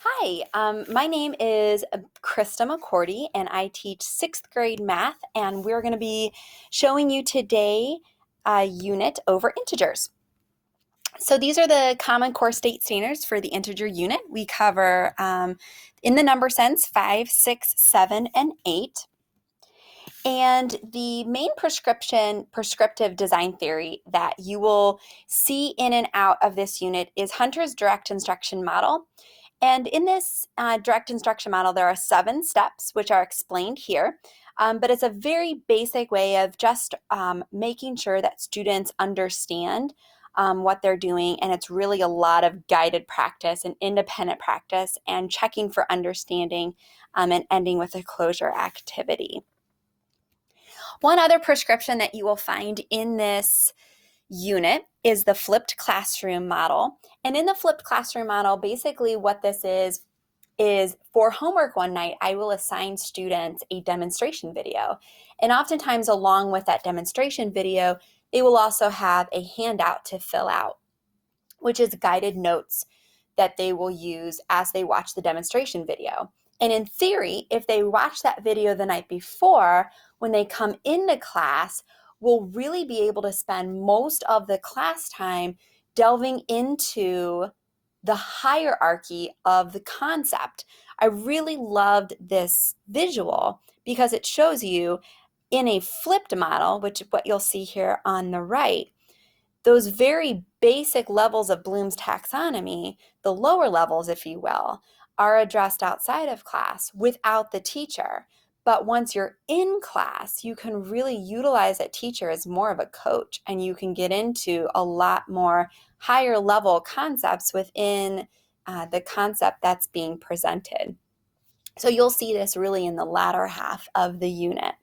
Hi, my name is Krista McCourtie, and I teach sixth grade math, and we're going to be showing you today a unit over integers. So these are the Common Core state standards for the integer unit. We cover, in the number sense, 5, 6, 7, and 8. And the main prescriptive design theory that you will see in and out of this unit is Hunter's direct instruction model. And in this direct instruction model, there are 7 steps, which are explained here. But it's a very basic way of just making sure that students understand what they're doing. And it's really a lot of guided practice and independent practice and checking for understanding and ending with a closure activity. One other prescription that you will find in this unit is the flipped classroom model. And in the flipped classroom model, basically what this is for homework one night, I will assign students a demonstration video. And oftentimes along with that demonstration video, they will also have a handout to fill out, which is guided notes that they will use as they watch the demonstration video. And in theory, if they watch that video the night before, when they come into class, we'll really be able to spend most of the class time delving into the hierarchy of the concept. I really loved this visual because it shows you in a flipped model, which is what you'll see here on the right, those very basic levels of Bloom's taxonomy, the lower levels, if you will, are addressed outside of class without the teacher. But once you're in class, you can really utilize that teacher as more of a coach, and you can get into a lot more higher level concepts within the concept that's being presented. So you'll see this really in the latter half of the unit.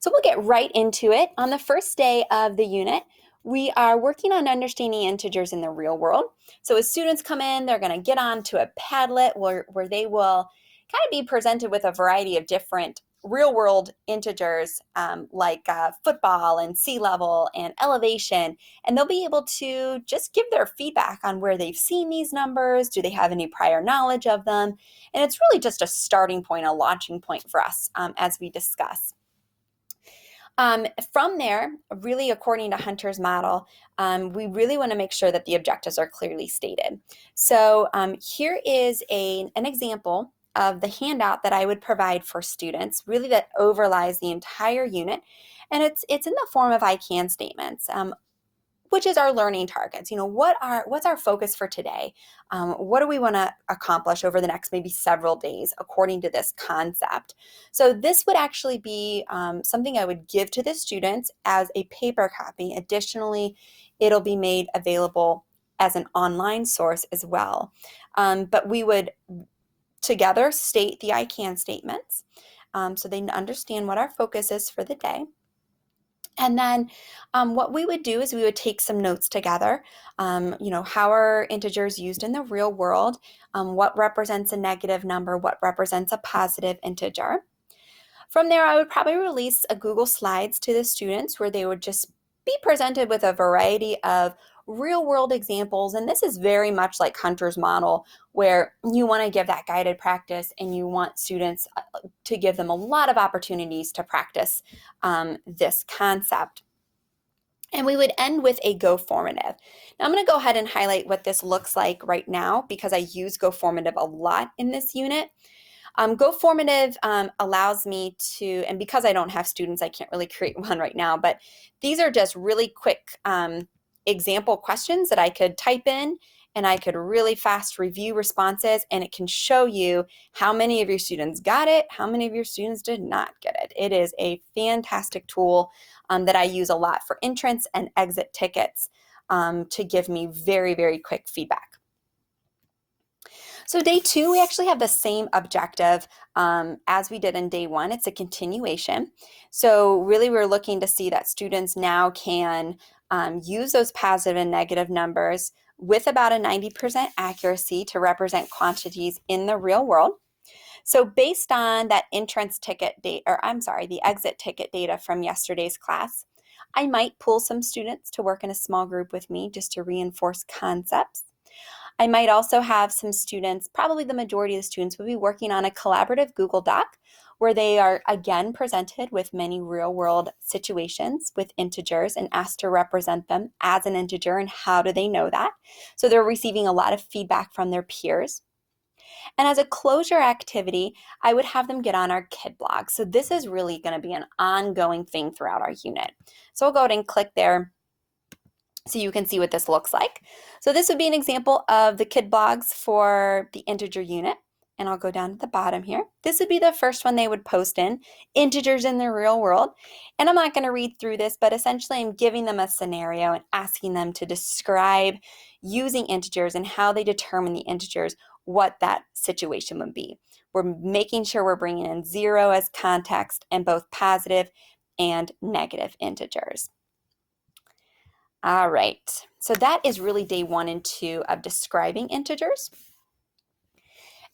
So we'll get right into it. On the first day of the unit, we are working on understanding integers in the real world. So as students come in, they're going to get onto a Padlet where they will kind of be presented with a variety of different real world integers like football and sea level and elevation. And they'll be able to just give their feedback on where they've seen these numbers. Do they have any prior knowledge of them? And it's really just a starting point, a launching point for us as we discuss. From there, really according to Hunter's model, we really want to make sure that the objectives are clearly stated. So here is an example of the handout that I would provide for students, really that overlies the entire unit. And it's in the form of I can statements, which is our learning targets. You know, what's our focus for today? What do we want to accomplish over the next maybe several days according to this concept? So this would actually be something I would give to the students as a paper copy. Additionally, it'll be made available as an online source as well. But we would together state the I can statements so they understand what our focus is for the day. And then what we would do is we would take some notes together. How are integers used in the real world? What represents a negative number? What represents a positive integer? From there, I would probably release a Google Slides to the students where they would just be presented with a variety of real world examples. And this is very much like Hunter's model, where you want to give that guided practice and you want students to give them a lot of opportunities to practice this concept. And we would end with a Go Formative. Now I'm going to go ahead and highlight what this looks like right now because I use Go Formative a lot in this unit. Go Formative allows me to, and because I don't have students, I can't really create one right now, but these are just really quick example questions that I could type in and I could really fast review responses, and it can show you how many of your students got it, how many of your students did not get it. It is a fantastic tool that I use a lot for entrance and exit tickets to give me very, very quick feedback. So day 2, we actually have the same objective as we did in day 1. It's a continuation. So really we're looking to see that students now can use those positive and negative numbers with about a 90% accuracy to represent quantities in the real world. So based on that entrance ticket data, the exit ticket data from yesterday's class, I might pull some students to work in a small group with me just to reinforce concepts. I might also have some students, probably the majority of the students, will be working on a collaborative Google Doc where they are again presented with many real-world situations with integers and asked to represent them as an integer, and how do they know that? So they're receiving a lot of feedback from their peers. And as a closure activity, I would have them get on our kid blog. So this is really going to be an ongoing thing throughout our unit. So I'll go ahead and click there so you can see what this looks like. So this would be an example of the kid blogs for the integer unit. And I'll go down to the bottom here. This would be the first one they would post in, integers in the real world. And I'm not going to read through this, but essentially I'm giving them a scenario and asking them to describe using integers and how they determine the integers, what that situation would be. We're making sure we're bringing in 0 as context and both positive and negative integers. All right, so that is really day 1 and 2 of describing integers.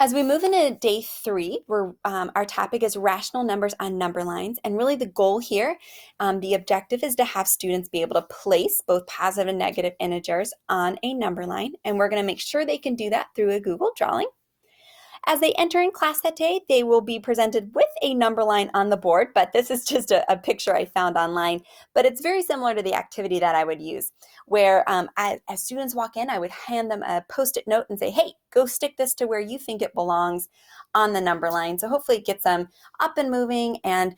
As we move into day 3, our topic is rational numbers on number lines. And really the goal here, the objective is to have students be able to place both positive and negative integers on a number line. And we're going to make sure they can do that through a Google drawing. As they enter in class that day, they will be presented with a number line on the board, but this is just a picture I found online. But it's very similar to the activity that I would use, where as students walk in, I would hand them a Post-it note and say, hey, go stick this to where you think it belongs on the number line. So hopefully it gets them up and moving and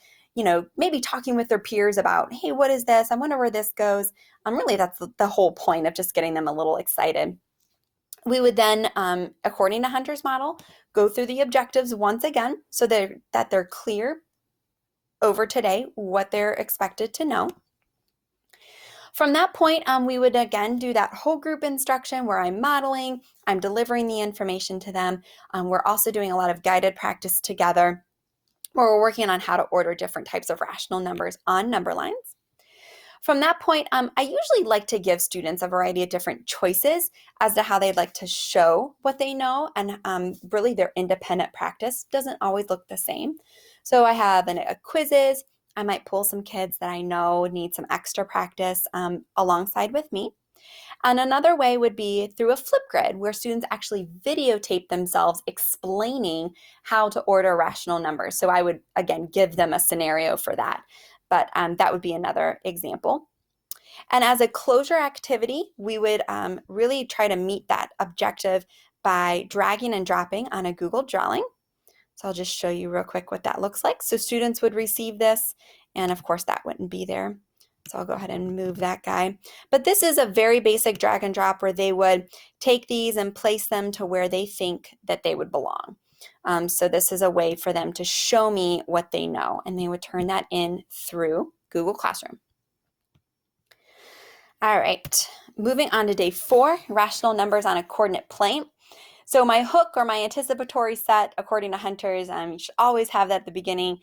maybe talking with their peers about, hey, what is this? I wonder where this goes. Really, that's the whole point of just getting them a little excited. We would then, according to Hunter's model, go through the objectives once again so that they're clear over today what they're expected to know. From that point, we would again do that whole group instruction where I'm modeling, I'm delivering the information to them. We're also doing a lot of guided practice together where we're working on how to order different types of rational numbers on number lines. From that point, I usually like to give students a variety of different choices as to how they'd like to show what they know, and really their independent practice doesn't always look the same. So I have a quizzes. I might pull some kids that I know need some extra practice alongside with me. And another way would be through a Flipgrid where students actually videotape themselves explaining how to order rational numbers. So I would, again, give them a scenario for that. But that would be another example. And as a closure activity, we would really try to meet that objective by dragging and dropping on a Google drawing. So I'll just show you real quick what that looks like. So students would receive this, and of course that wouldn't be there. So I'll go ahead and move that guy. But this is a very basic drag and drop where they would take these and place them to where they think that they would belong. So this is a way for them to show me what they know, and they would turn that in through Google Classroom. All right, moving on to day 4, rational numbers on a coordinate plane. So my hook or my anticipatory set, according to Hunter's, you should always have that at the beginning,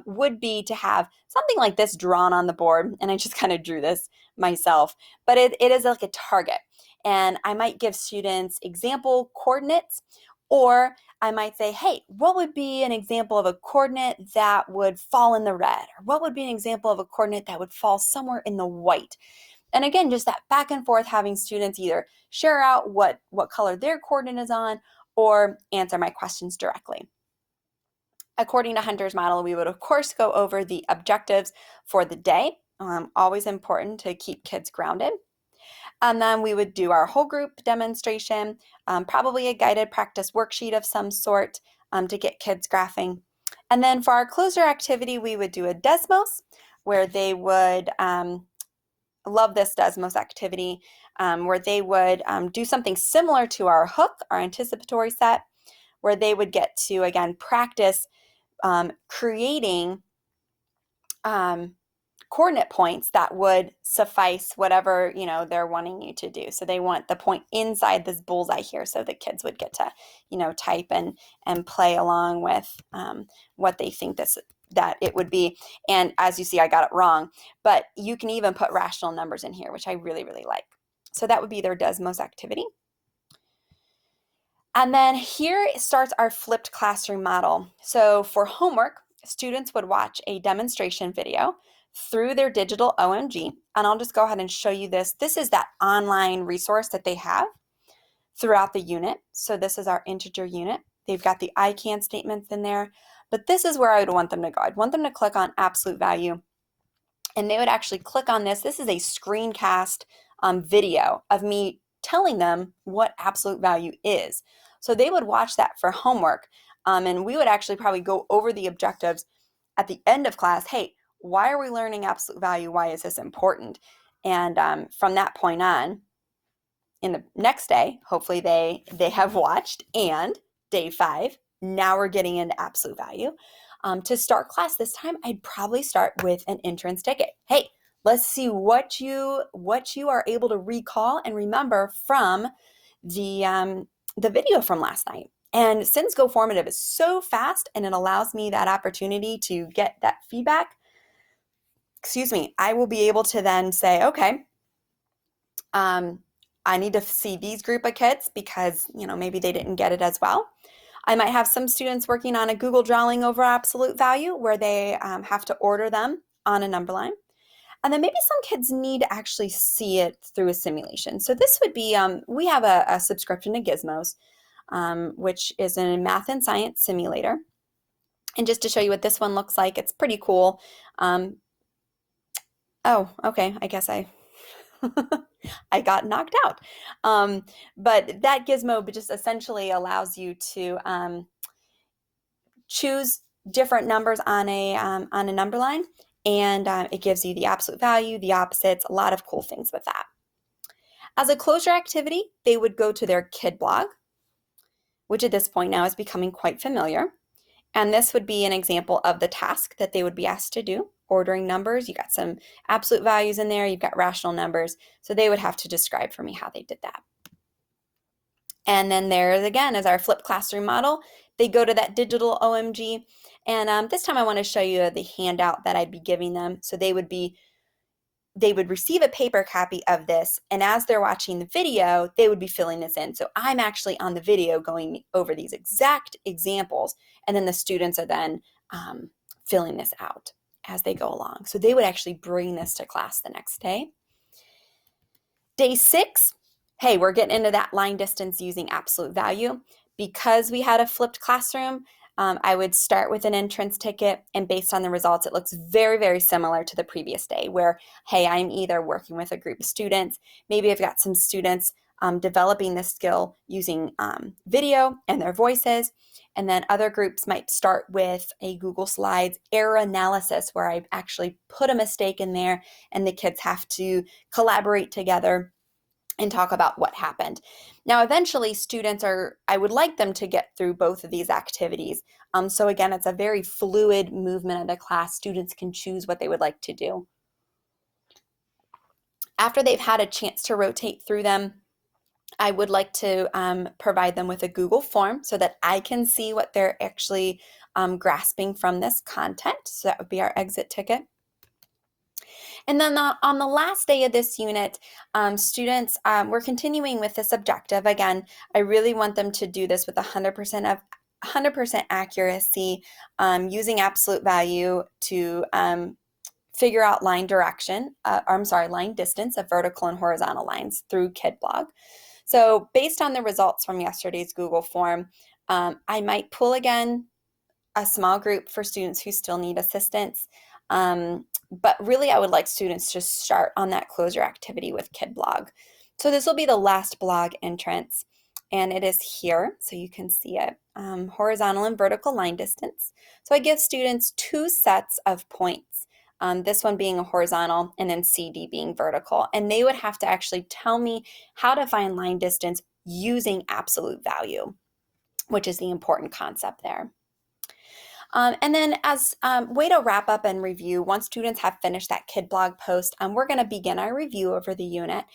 would be to have something like this drawn on the board. And I just kind of drew this myself, but it is like a target. And I might give students example coordinates, or I might say, hey, what would be an example of a coordinate that would fall in the red? Or what would be an example of a coordinate that would fall somewhere in the white? And again, just that back and forth, having students either share out what color their coordinate is on or answer my questions directly. According to Hunter's model, we would of course go over the objectives for the day. Always important to keep kids grounded. And then we would do our whole group demonstration, probably a guided practice worksheet of some sort to get kids graphing. And then for our closure activity, we would do a Desmos where they would love this Desmos activity, where they would do something similar to our hook, our anticipatory set, where they would get to, again, practice creating coordinate points that would suffice whatever they're wanting you to do. So they want the point inside this bullseye here, so the kids would get to type and play along with what they think that it would be. And as you see, I got it wrong, but you can even put rational numbers in here, which I really, really like. So that would be their Desmos activity. And then here starts our flipped classroom model. So for homework, students would watch a demonstration video through their digital OMG. And I'll just go ahead and show you this. This is that online resource that they have. throughout the unit. So this is our integer unit. They've got the I can statements in there, but this is where I would want them to go. I'd want them to click on absolute value, and they would actually click on this. This is a screencast video of me telling them what absolute value is. So they would watch that for homework, and we would actually probably go over the objectives at the end of class. Hey, why are we learning absolute value? Why is this important? And from that point on, in the next day, hopefully they have watched, and day 5, now we're getting into absolute value. To start class this time, I'd probably start with an entrance ticket. Hey, let's see what you are able to recall and remember from the video from last night. And since Go Formative is so fast and it allows me that opportunity to get that feedback, I will be able to then say, okay, I need to see these group of kids because, maybe they didn't get it as well. I might have some students working on a Google drawing over absolute value where they have to order them on a number line. And then maybe some kids need to actually see it through a simulation. So this would be, we have a subscription to Gizmos, which is a math and science simulator. And just to show you what this one looks like, it's pretty cool. Oh, okay, I guess I got knocked out. But that gizmo just essentially allows you to choose different numbers on a number line, and it gives you the absolute value, the opposites, a lot of cool things with that. As a closure activity, they would go to their kid blog, which at this point now is becoming quite familiar. And this would be an example of the task that they would be asked to do. Ordering numbers, you got some absolute values in there, you've got rational numbers, so they would have to describe for me how they did that. And then there again is our flipped classroom model. They go to that digital OMG, and this time I want to show you the handout that I'd be giving them. So they would receive a paper copy of this, and as they're watching the video, they would be filling this in. So I'm actually on the video going over these exact examples, and then the students are then filling this out as they go along. So they would actually bring this to class the next day. Day 6, hey, we're getting into that line distance using absolute value. Because we had a flipped classroom, I would start with an entrance ticket, and based on the results, it looks very, very similar to the previous day where, hey, I'm either working with a group of students, maybe I've got some students developing this skill using video and their voices, and then other groups might start with a Google Slides error analysis where I actually put a mistake in there and the kids have to collaborate together and talk about what happened. Now, eventually I would like them to get through both of these activities. So again, it's a very fluid movement of the class. Students can choose what they would like to do. After they've had a chance to rotate through them, I would like to provide them with a Google form so that I can see what they're actually grasping from this content. So that would be our exit ticket. And then on the last day of this unit, students, we're continuing with this objective. Again, I really want them to do this with 100% accuracy, using absolute value to figure out line distance of vertical and horizontal lines through KidBlog. So based on the results from yesterday's Google form, I might pull again a small group for students who still need assistance. But really, I would like students to start on that closure activity with KidBlog. So this will be the last blog entrance, and it is here, so you can see it, horizontal and vertical line distance. So I give students 2 sets of points, this one being a horizontal and then CD being vertical, and they would have to actually tell me how to find line distance using absolute value, which is the important concept there. And then as way to wrap up and review, once students have finished that KidBlog post, we're going to begin our review over the unit.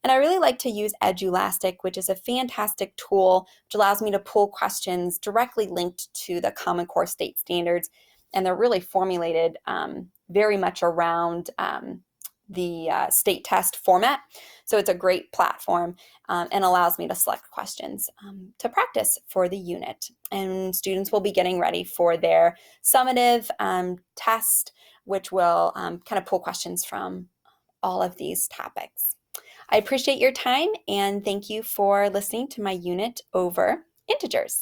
And I really like to use Edulastic, which is a fantastic tool which allows me to pull questions directly linked to the Common Core state standards. And they're really formulated very much around the state test format. So it's a great platform and allows me to select questions to practice for the unit. And students will be getting ready for their summative test, which will kind of pull questions from all of these topics. I appreciate your time and thank you for listening to my unit over integers.